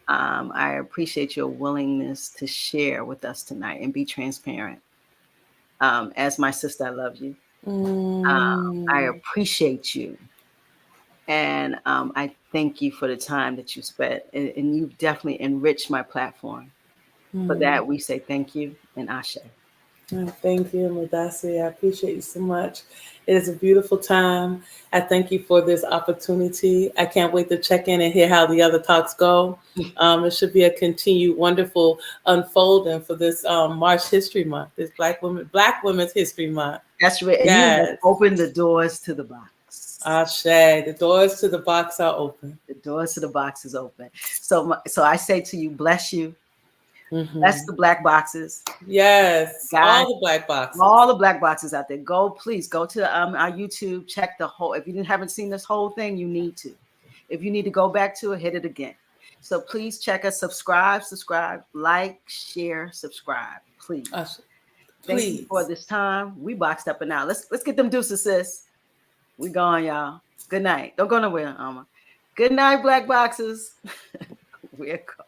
I appreciate your willingness to share with us tonight and be transparent. As my sister, I love you. I appreciate you. And I thank you for the time that you spent. And you've definitely enriched my platform. For that, we say thank you and Ashe. Thank you, Madasi. I appreciate you so much. It is a beautiful time. I thank you for this opportunity. I can't wait to check in and hear how the other talks go. It should be a continued wonderful unfolding for this March History Month, this Black Women's History Month. That's right. And you have opened the doors to the box. Ashe. The doors to the box are open. The doors to the box is open. So I say to you, bless you. Bless the black boxes. Yes. Guys, all the black boxes. All the black boxes out there. Please go to our YouTube, check the whole. If you haven't seen this whole thing, you need to. If you need to go back to it, hit it again. So please check us, subscribe, like, share, subscribe. Please. Thank you for this time. We boxed up and out. Let's get them deuces, sis. We gone, y'all. Good night. Don't go nowhere, Ama. Good night, black boxes. We're gone.